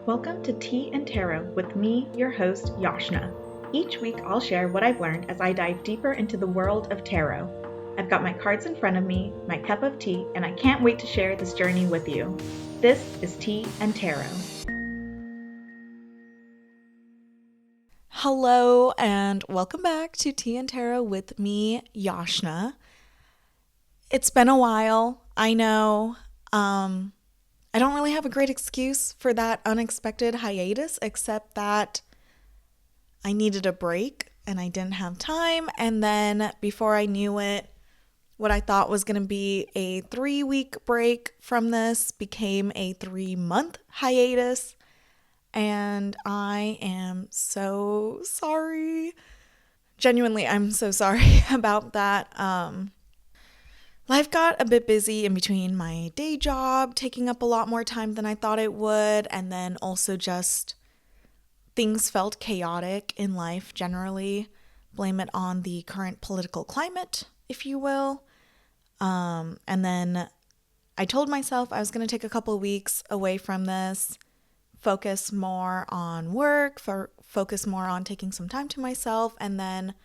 Welcome to Tea and Tarot with me, your host, Yashna. Each week I'll share what I've learned as I dive deeper into the world of tarot. I've got my cards in front of me, my cup of tea, and I can't wait to share this journey with you. This is Tea and Tarot. Hello and welcome back to Tea and Tarot with me, Yashna. It's been a while, I know. I don't really have a great excuse for that unexpected hiatus, except that I needed a break and I didn't have time. And then before I knew it, what I thought was going to be a 3-week break from this became a 3-month hiatus. And I am so sorry. Genuinely, I'm so sorry about that. Life got a bit busy in between my day job, taking up a lot more time than I thought it would, and then also just things felt chaotic in life generally. Blame it on the current political climate, if you will. And then I told myself I was going to take a couple weeks away from this, focus more on work, focus more on taking some time to myself, and then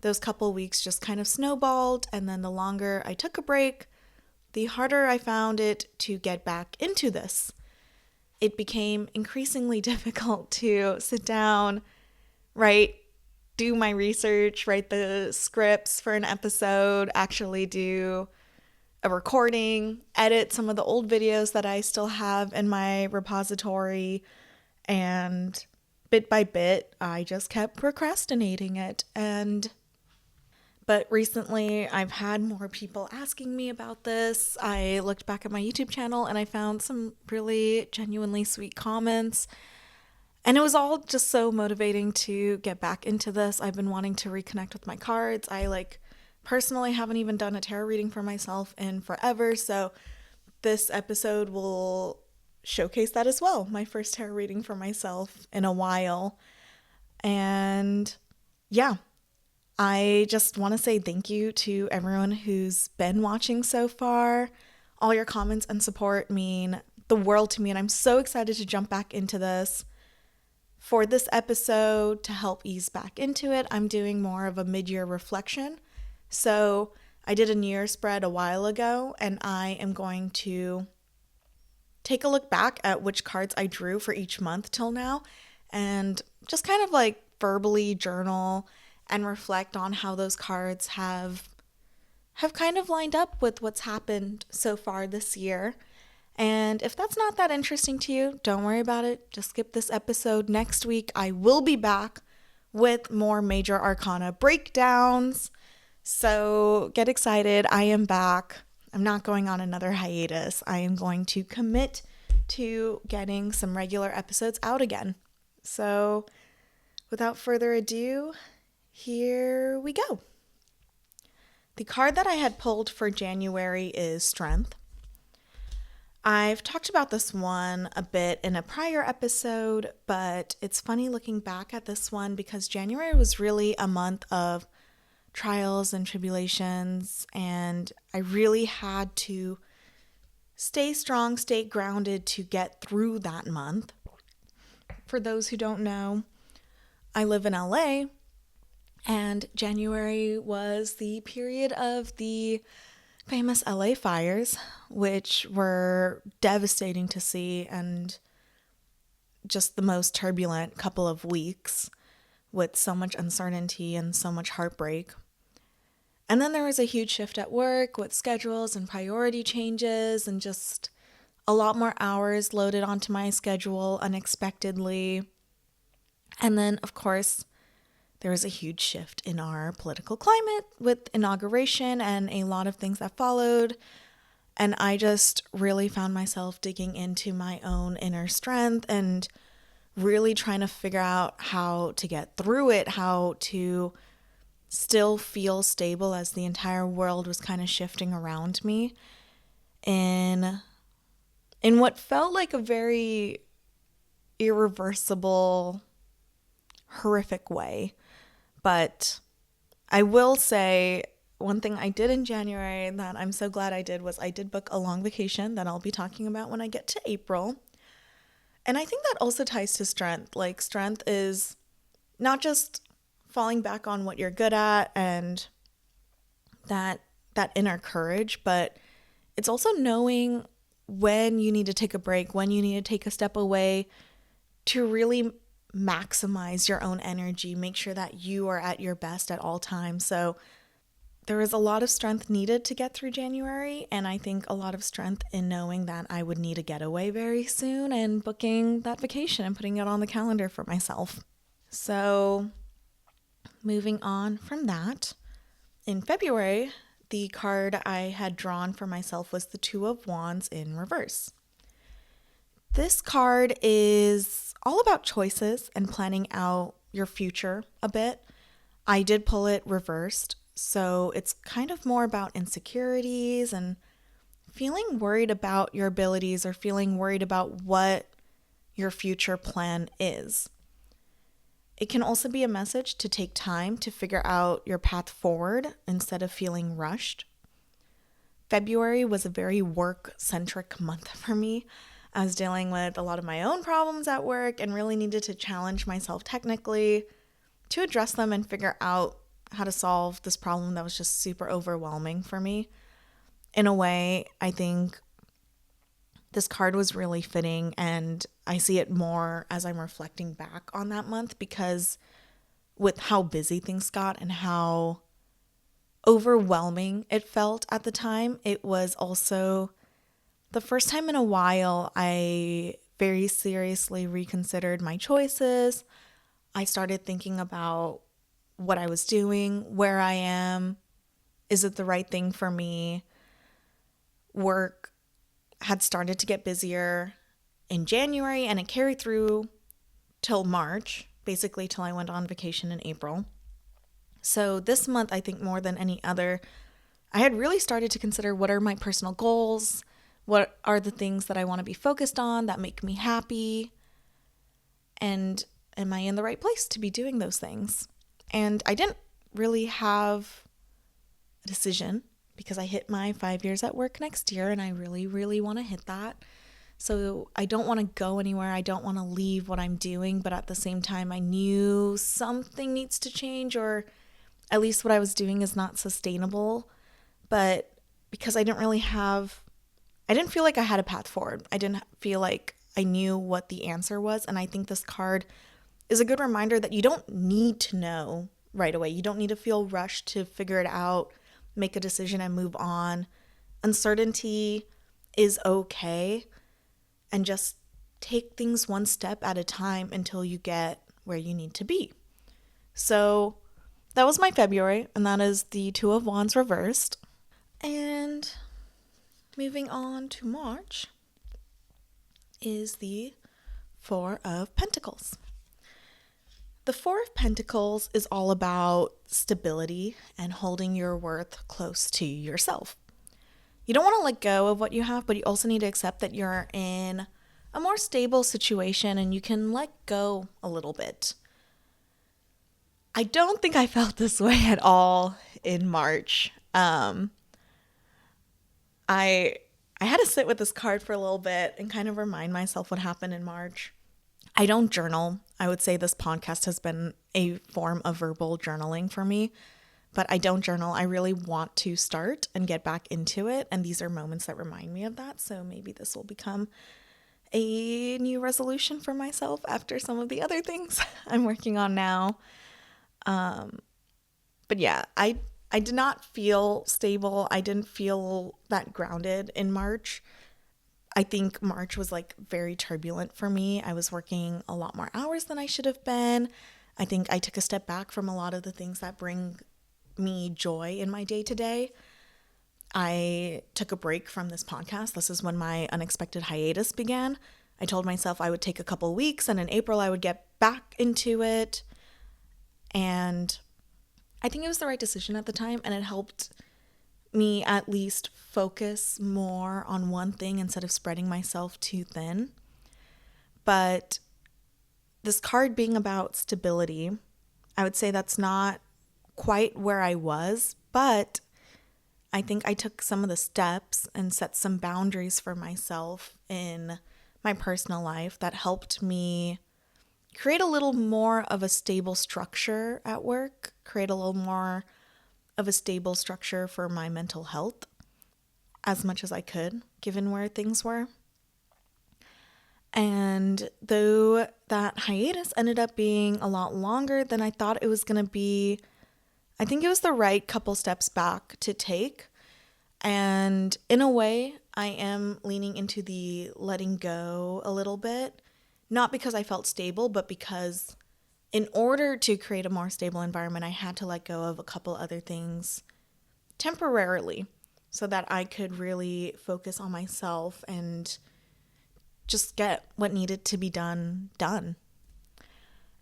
those couple weeks just kind of snowballed, and then the longer I took a break, the harder I found it to get back into this. It became increasingly difficult to sit down, do my research, write the scripts for an episode, actually do a recording, edit some of the old videos that I still have in my repository, and bit by bit, I just kept procrastinating it. But recently, I've had more people asking me about this. I looked back at my YouTube channel and I found some really genuinely sweet comments. And it was all just so motivating to get back into this. I've been wanting to reconnect with my cards. I personally haven't even done a tarot reading for myself in forever. So this episode will showcase that as well. My first tarot reading for myself in a while. And yeah. I just want to say thank you to everyone who's been watching so far. All your comments and support mean the world to me, and I'm so excited to jump back into this. For this episode, to help ease back into it, I'm doing more of a mid-year reflection. So I did a New Year's spread a while ago, and I am going to take a look back at which cards I drew for each month till now, and just kind of verbally journal and reflect on how those cards have kind of lined up with what's happened so far this year. And if that's not that interesting to you, don't worry about it. Just skip this episode. Next week, I will be back with more major arcana breakdowns. So get excited. I am back. I'm not going on another hiatus. I am going to commit to getting some regular episodes out again. So without further ado, here we go. The card that I had pulled for January is Strength. I've talked about this one a bit in a prior episode, but it's funny looking back at this one because January was really a month of trials and tribulations, and I really had to stay strong, stay grounded to get through that month. For those who don't know, I live in LA, and January was the period of the famous LA fires, which were devastating to see and just the most turbulent couple of weeks with so much uncertainty and so much heartbreak. And then there was a huge shift at work with schedules and priority changes and just a lot more hours loaded onto my schedule unexpectedly. And then, of course, there was a huge shift in our political climate with inauguration and a lot of things that followed. And I just really found myself digging into my own inner strength and really trying to figure out how to get through it, how to still feel stable as the entire world was kind of shifting around me in what felt like a very irreversible, horrific way. But I will say one thing I did in January that I'm so glad I did was I did book a long vacation that I'll be talking about when I get to April. And I think that also ties to strength. Like, strength is not just falling back on what you're good at and that inner courage, but it's also knowing when you need to take a break, when you need to take a step away to really maximize your own energy, make sure that you are at your best at all times. So there was a lot of strength needed to get through January, and I think a lot of strength in knowing that I would need a getaway very soon and booking that vacation and putting it on the calendar for myself. So moving on from that, in February, the card I had drawn for myself was the Two of Wands in reverse. This card is all about choices and planning out your future a bit. I did pull it reversed, so it's kind of more about insecurities and feeling worried about your abilities or feeling worried about what your future plan is. It can also be a message to take time to figure out your path forward instead of feeling rushed. February was a very work-centric month for me. I was dealing with a lot of my own problems at work and really needed to challenge myself technically to address them and figure out how to solve this problem that was just super overwhelming for me. In a way, I think this card was really fitting, and I see it more as I'm reflecting back on that month because with how busy things got and how overwhelming it felt at the time, it was also the first time in a while I very seriously reconsidered my choices. I started thinking about what I was doing, where I am, is it the right thing for me? Work had started to get busier in January, and it carried through till March, basically till I went on vacation in April. So this month, I think more than any other, I had really started to consider what are my personal goals, what are the things that I want to be focused on that make me happy, and am I in the right place to be doing those things? And I didn't really have a decision because I hit my 5 years at work next year, and I really, really want to hit that. So I don't want to go anywhere. I don't want to leave what I'm doing, but at the same time, I knew something needs to change, or at least what I was doing is not sustainable. But because I didn't feel like I had a path forward. I didn't feel like I knew what the answer was. And I think this card is a good reminder that you don't need to know right away. You don't need to feel rushed to figure it out, make a decision and move on. Uncertainty is okay, and just take things one step at a time until you get where you need to be. So that was my February, and that is the Two of Wands reversed. And moving on to March is the Four of Pentacles. The Four of Pentacles is all about stability and holding your worth close to yourself. You don't want to let go of what you have, but you also need to accept that you're in a more stable situation and you can let go a little bit. I don't think I felt this way at all in March. I had to sit with this card for a little bit and kind of remind myself what happened in March. I don't journal. I would say this podcast has been a form of verbal journaling for me, but I don't journal. I really want to start and get back into it, and these are moments that remind me of that, so maybe this will become a new resolution for myself after some of the other things I'm working on now. But yeah, I did not feel stable. I didn't feel that grounded in March. I think March was like very turbulent for me. I was working a lot more hours than I should have been. I think I took a step back from a lot of the things that bring me joy in my day to day. I took a break from this podcast. This is when my unexpected hiatus began. I told myself I would take a couple weeks, and in April I would get back into it. And I think it was the right decision at the time, and it helped me at least focus more on one thing instead of spreading myself too thin. But this card being about stability, I would say that's not quite where I was, but I think I took some of the steps and set some boundaries for myself in my personal life that helped me create a little more of a stable structure at work, create a little more of a stable structure for my mental health as much as I could, given where things were. And though that hiatus ended up being a lot longer than I thought it was going to be, I think it was the right couple steps back to take. And in a way, I am leaning into the letting go a little bit, not because I felt stable, but because in order to create a more stable environment, I had to let go of a couple other things temporarily so that I could really focus on myself and just get what needed to be done.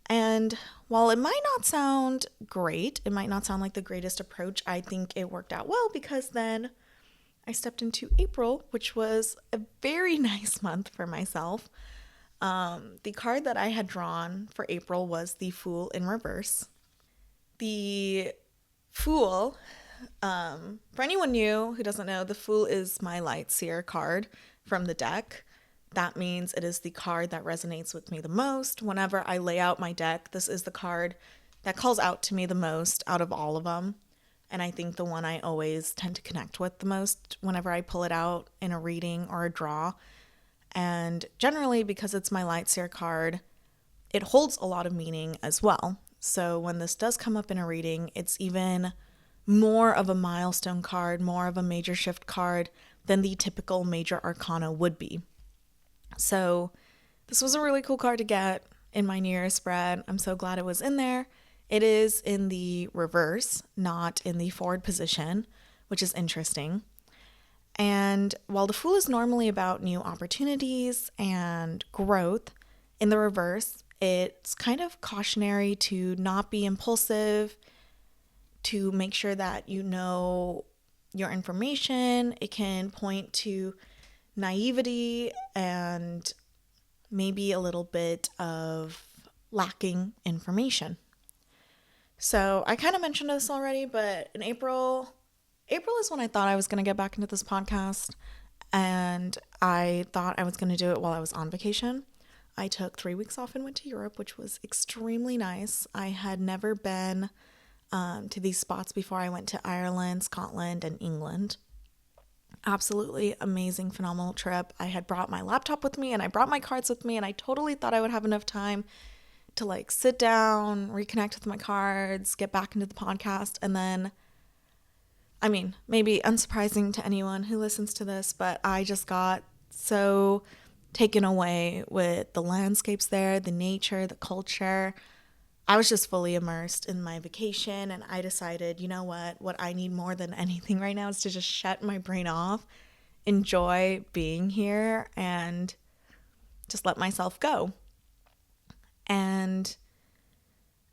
And while it might not sound great, it might not sound like the greatest approach, I think it worked out well because then I stepped into April, which was a very nice month for myself. The card that I had drawn for April was the Fool in reverse. The Fool, for anyone new who doesn't know, the Fool is my light seer card from the deck. That means it is the card that resonates with me the most. Whenever I lay out my deck, this is the card that calls out to me the most out of all of them. And I think the one I always tend to connect with the most whenever I pull it out in a reading or a draw. And generally, because it's my light seer card, it holds a lot of meaning as well. So when this does come up in a reading, it's even more of a milestone card, more of a major shift card than the typical major arcana would be. So this was a really cool card to get in my New Year's spread. I'm so glad it was in there. It is in the reverse, not in the forward position, which is interesting. And while the Fool is normally about new opportunities and growth, in the reverse, it's kind of cautionary to not be impulsive, to make sure that you know your information. It can point to naivety and maybe a little bit of lacking information. So I kind of mentioned this already, but in April is when I thought I was going to get back into this podcast, and I thought I was going to do it while I was on vacation. I took 3 weeks off and went to Europe, which was extremely nice. I had never been to these spots before. I went to Ireland, Scotland, and England. Absolutely amazing, phenomenal trip. I had brought my laptop with me and I brought my cards with me, and I totally thought I would have enough time to like sit down, reconnect with my cards, get back into the podcast. And then, I mean, maybe unsurprising to anyone who listens to this, but I just got so taken away with the landscapes there, the nature, the culture. I was just fully immersed in my vacation, and I decided, you know what I need more than anything right now is to just shut my brain off, enjoy being here, and just let myself go. And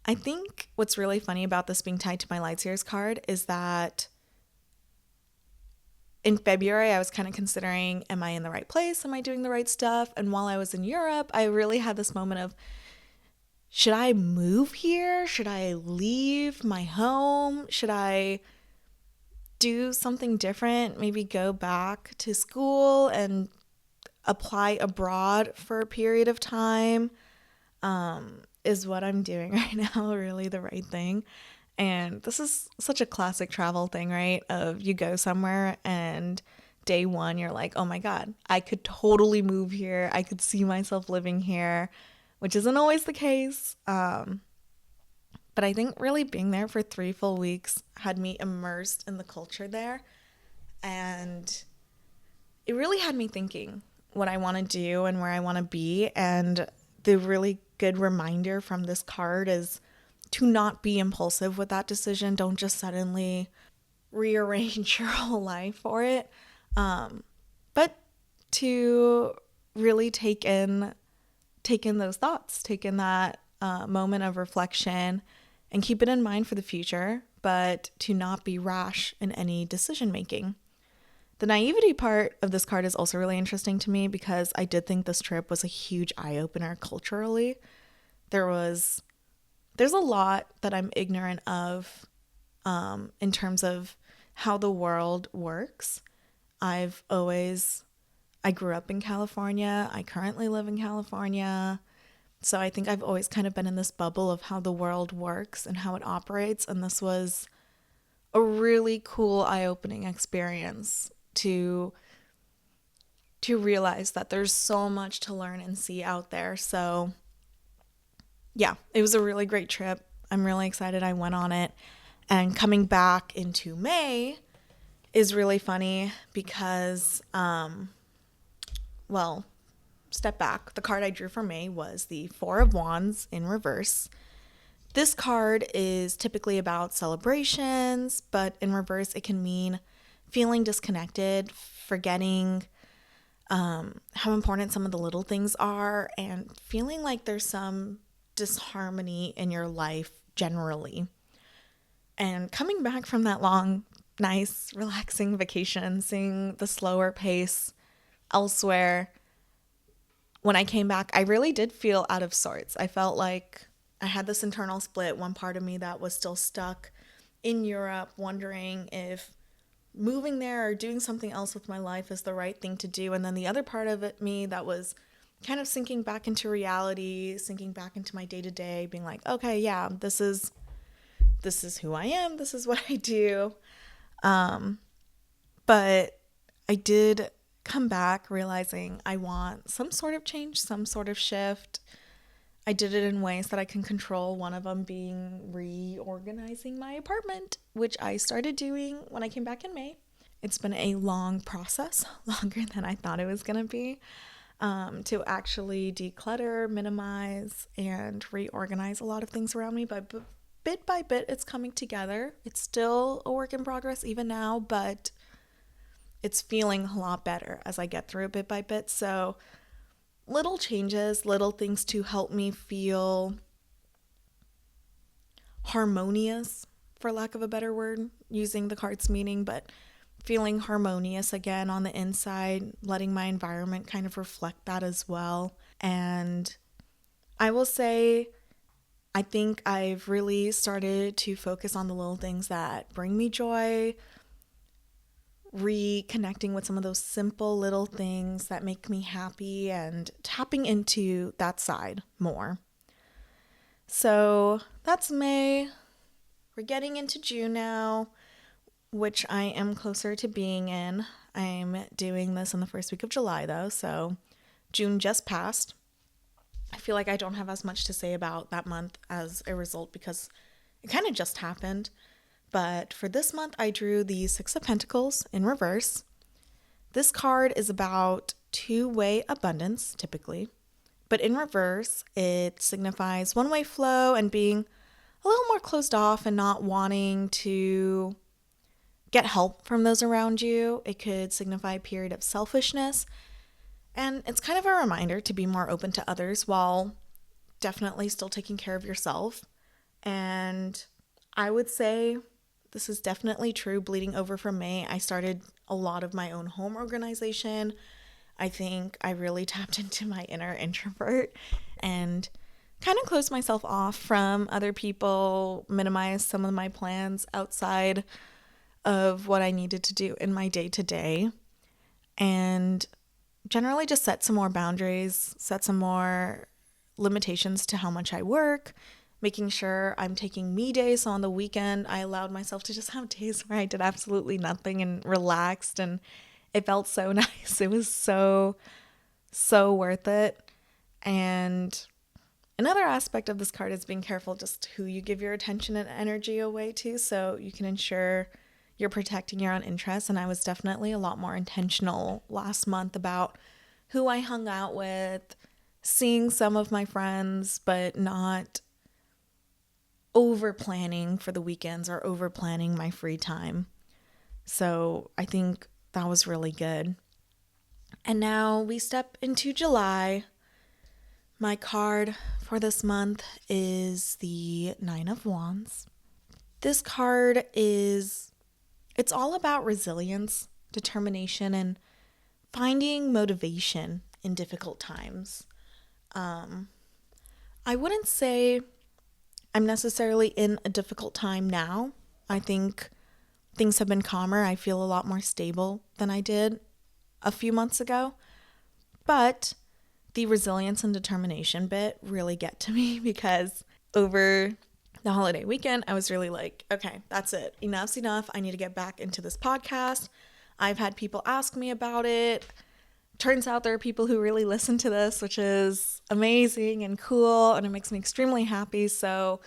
I think what's really funny about this being tied to my Light Series card is that in February, I was kind of considering, am I in the right place? Am I doing the right stuff? And while I was in Europe, I really had this moment of, should I move here? Should I leave my home? Should I do something different? Maybe go back to school and apply abroad for a period of time? Is what I'm doing right now really the right thing? And this is such a classic travel thing, right? Of you go somewhere and day one, you're like, oh my God, I could totally move here. I could see myself living here, which isn't always the case. But I think really being there for 3 full weeks had me immersed in the culture there. And it really had me thinking what I want to do and where I want to be. And the really good reminder from this card is to not be impulsive with that decision. Don't just suddenly rearrange your whole life for it. But to really take in those thoughts, take in that moment of reflection and keep it in mind for the future, but to not be rash in any decision making. The naivety part of this card is also really interesting to me because I did think this trip was a huge eye-opener culturally. There's a lot that I'm ignorant of in terms of how the world works. I've always I grew up in California. I currently live in California. So I think I've always kind of been in this bubble of how the world works and how it operates. And this was a really cool, eye-opening experience to realize that there's so much to learn and see out there. So yeah, it was a really great trip. I'm really excited I went on it. And coming back into May is really funny because, well, step back. The card I drew for May was the Four of Wands in reverse. This card is typically about celebrations, but in reverse, it can mean feeling disconnected, forgetting how important some of the little things are, and feeling like there's some disharmony in your life generally. And coming back from that long, nice, relaxing vacation, seeing the slower pace elsewhere, when I came back, I really did feel out of sorts. I felt like I had this internal split, one part of me that was still stuck in Europe, wondering if moving there or doing something else with my life is the right thing to do. And then the other part of me that was kind of sinking back into reality, sinking back into my day-to-day, being like, okay, yeah, this is who I am. This is what I do. But I did come back realizing I want some sort of change, some sort of shift. I did it in ways that I can control, one of them being reorganizing my apartment, which I started doing when I came back in May. It's been a long process, longer than I thought it was going to be, to actually declutter, minimize, and reorganize a lot of things around me. But bit by bit, it's coming together. It's still a work in progress even now, but it's feeling a lot better as I get through it bit by bit. So little changes, little things to help me feel harmonious, for lack of a better word, using the card's meaning, but feeling harmonious again on the inside, letting my environment kind of reflect that as well. And I will say, I think I've really started to focus on the little things that bring me joy, reconnecting with some of those simple little things that make me happy and tapping into that side more. So that's May. We're getting into June now, which I am closer to being in. I'm doing this in the first week of July though, so June just passed. I feel like I don't have as much to say about that month as a result because it kind of just happened. But for this month, I drew the Six of Pentacles in reverse. This card is about two-way abundance, typically. But in reverse, it signifies one-way flow and being a little more closed off and not wanting to get help from those around you. It could signify a period of selfishness. And it's kind of a reminder to be more open to others while definitely still taking care of yourself. And I would say this is definitely true bleeding over from May. I started a lot of my own home organization. I think I really tapped into my inner introvert and kind of closed myself off from other people, minimized some of my plans outside of what I needed to do in my day-to-day, and generally just set some more boundaries, set some more limitations to how much I work, making sure I'm taking me days. So on the weekend, I allowed myself to just have days where I did absolutely nothing and relaxed, and it felt so nice. It was so worth it. And another aspect of this card is being careful just who you give your attention and energy away to, so you can ensure you're protecting your own interests. And I was definitely a lot more intentional last month about who I hung out with, seeing some of my friends, but not over planning for the weekends or over planning my free time. So I think that was really good. And now we step into July. My card for this month is the Nine of Wands. This card it's all about resilience, determination, and finding motivation in difficult times. I wouldn't say I'm necessarily in a difficult time now. I think things have been calmer. I feel a lot more stable than I did a few months ago. But the resilience and determination bit really get to me because over the holiday weekend, I was really like, okay, that's it. Enough's enough. I need to get back into this podcast. I've had people ask me about it. Turns out there are people who really listen to this, which is amazing and cool, and it makes me extremely happy. So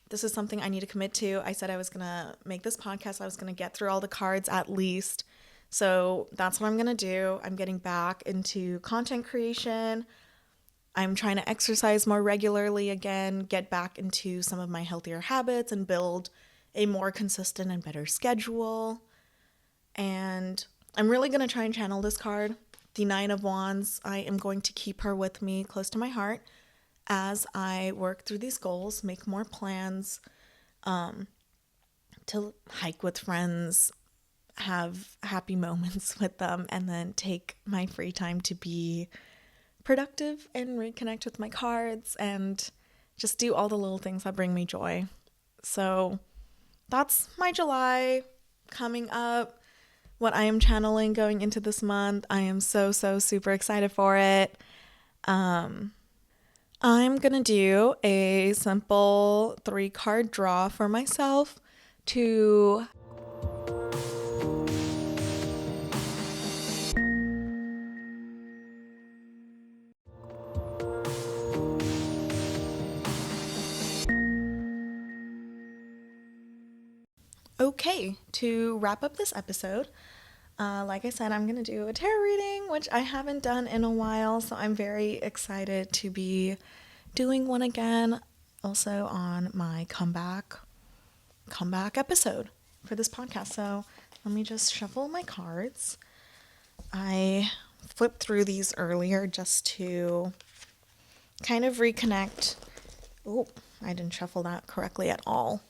this is something I need to commit to. I said I was going to make this podcast. I was going to get through all the cards at least. So that's what I'm going to do. I'm getting back into content creation. I'm trying to exercise more regularly again, get back into some of my healthier habits and build a more consistent and better schedule. And I'm really going to try and channel this card. The Nine of Wands, I am going to keep her with me close to my heart as I work through these goals, make more plans to hike with friends, have happy moments with them, and then take my free time to be productive and reconnect with my cards and just do all the little things that bring me joy. So that's my July coming up. What I am channeling going into this month. I am so super excited for it. I'm going to do a simple 3-card draw for myself to to wrap up this episode. Like I said, I'm going to do a tarot reading, which I haven't done in a while, so I'm very excited to be doing one again, also on my comeback episode for this podcast. So let me just shuffle my cards. I flipped through these earlier just to kind of reconnect. Oh, I didn't shuffle that correctly at all.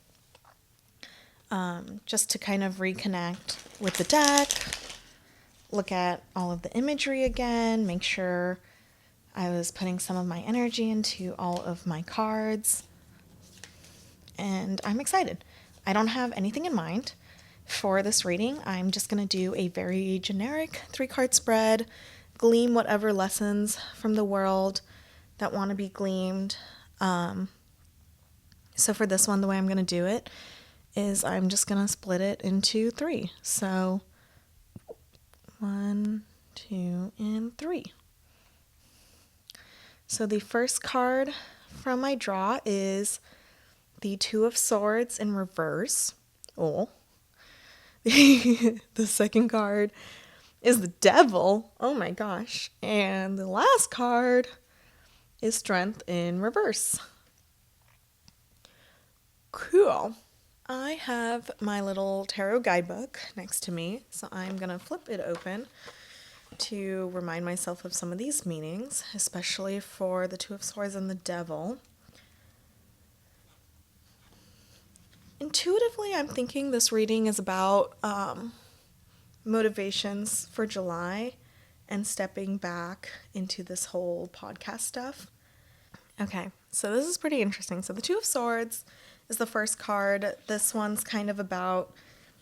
Just to kind of reconnect with the deck, look at all of the imagery again, make sure I was putting some of my energy into all of my cards, and I'm excited. I don't have anything in mind for this reading. I'm just going to do a very generic 3-card spread, glean whatever lessons from the world that want to be gleamed. So for this one, the way I'm going to do it is I'm just going to split it into 3. So 1, 2, and 3. So the first card from my draw is the 2 of Swords in reverse. Oh. The second card is the Devil. Oh my gosh. And the last card is Strength in reverse. Cool. I have my little tarot guidebook next to me, so I'm going to flip it open to remind myself of some of these meanings, especially for the 2 of Swords and the Devil. Intuitively, I'm thinking this reading is about motivations for July and stepping back into this whole podcast stuff. Okay, so this is pretty interesting. So the 2 of Swords is the first card. This one's kind of about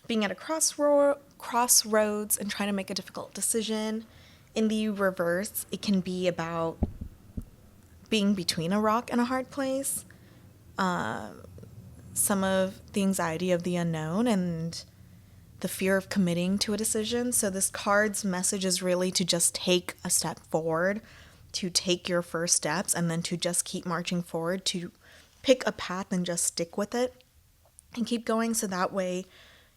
being at a crossroads and trying to make a difficult decision. In the reverse, it can be about being between a rock and a hard place. Some of the anxiety of the unknown and the fear of committing to a decision. So this card's message is really to just take a step forward, to take your first steps, and then to just keep marching forward, to pick a path and just stick with it and keep going, so that way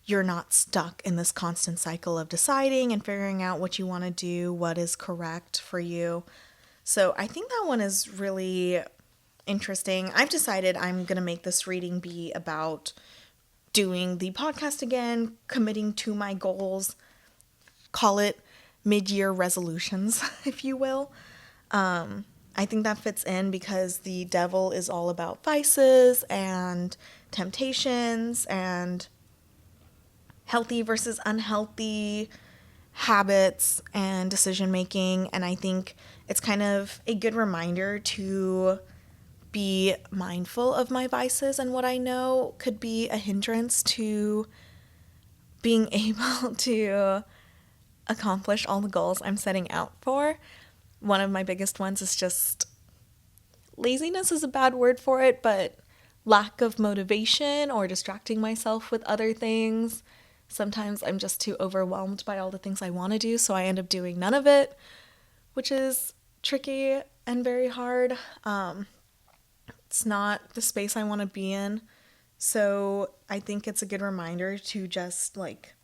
you're not stuck in this constant cycle of deciding and figuring out what you want to do, what is correct for you. So I think that one is really interesting. I've decided I'm going to make this reading be about doing the podcast again, committing to my goals, call it mid-year resolutions, if you will. I think that fits in because the Devil is all about vices and temptations and healthy versus unhealthy habits and decision making. And I think it's kind of a good reminder to be mindful of my vices and what I know could be a hindrance to being able to accomplish all the goals I'm setting out for. One of my biggest ones is just laziness is a bad word for it, but lack of motivation or distracting myself with other things. Sometimes I'm just too overwhelmed by all the things I want to do, so I end up doing none of it, which is tricky and very hard. It's not the space I want to be in. So I think it's a good reminder to just like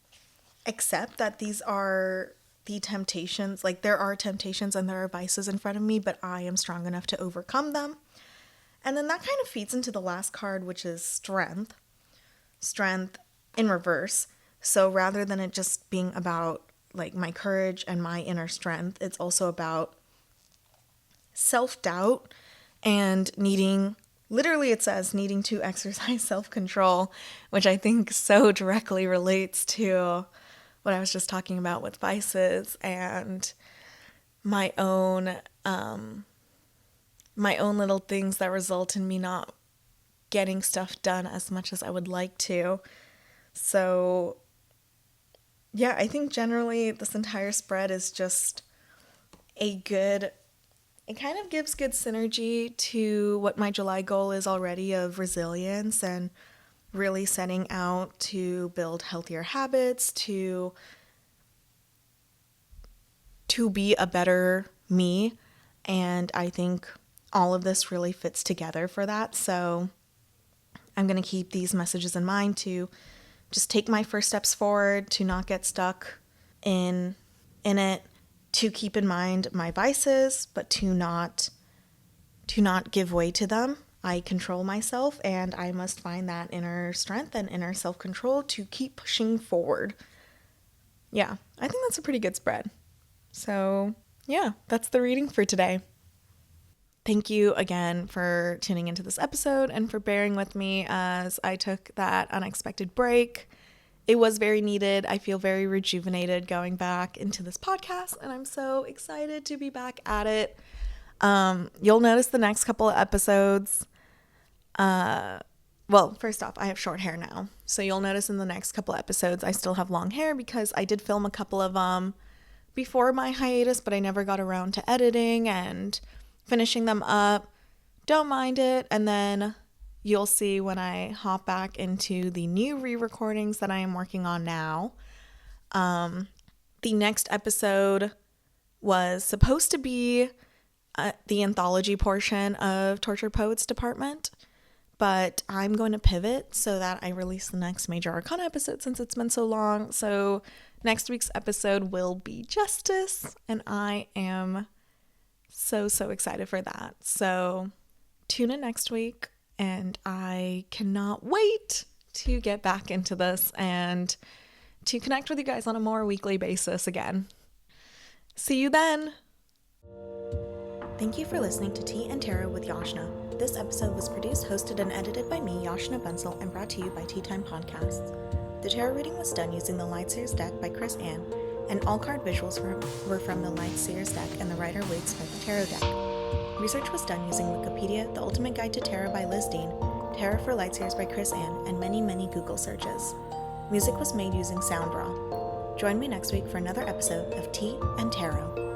accept that these are the temptations. Like there are temptations and there are vices in front of me, but I am strong enough to overcome them. And then that kind of feeds into the last card, which is strength. Strength in reverse. So rather than it just being about like my courage and my inner strength, it's also about self-doubt and needing, literally it says needing to exercise self-control, which I think so directly relates to what I was just talking about with vices and my own little things that result in me not getting stuff done as much as I would like to. So yeah, I think generally this entire spread is just it kind of gives good synergy to what my July goal is already of resilience and really setting out to build healthier habits, to be a better me. And I think all of this really fits together for that. So I'm going to keep these messages in mind to just take my first steps forward, to not get stuck in it, to keep in mind my vices, but to not give way to them. I control myself, and I must find that inner strength and inner self-control to keep pushing forward. Yeah, I think that's a pretty good spread. So yeah, that's the reading for today. Thank you again for tuning into this episode and for bearing with me as I took that unexpected break. It was very needed. I feel very rejuvenated going back into this podcast, and I'm so excited to be back at it. You'll notice the next couple of episodes. Well, first off, I have short hair now. So you'll notice in the next couple of episodes, I still have long hair because I did film a couple of them before my hiatus, but I never got around to editing and finishing them up. Don't mind it. And then you'll see when I hop back into the new re-recordings that I am working on now. The next episode was supposed to be the anthology portion of Tortured Poets Department, but I'm going to pivot so that I release the next major arcana episode since it's been so long. So next week's episode will be Justice, and I am so excited for that. So tune in next week, and I cannot wait to get back into this and to connect with you guys on a more weekly basis again. See you then. Thank you for listening to Tea and Tarot with Yashna. This episode was produced, hosted, and edited by me, Yashna Bensel, and brought to you by Tea Time Podcasts. The tarot reading was done using the Lightseers deck by Chris Ann, and all card visuals were from the Lightseers deck and the Rider Waite Smith tarot deck. Research was done using Wikipedia, The Ultimate Guide to Tarot by Liz Dean, Tarot for Lightseers by Chris Ann, and many Google searches. Music was made using SoundRaw. Join me next week for another episode of Tea and Tarot.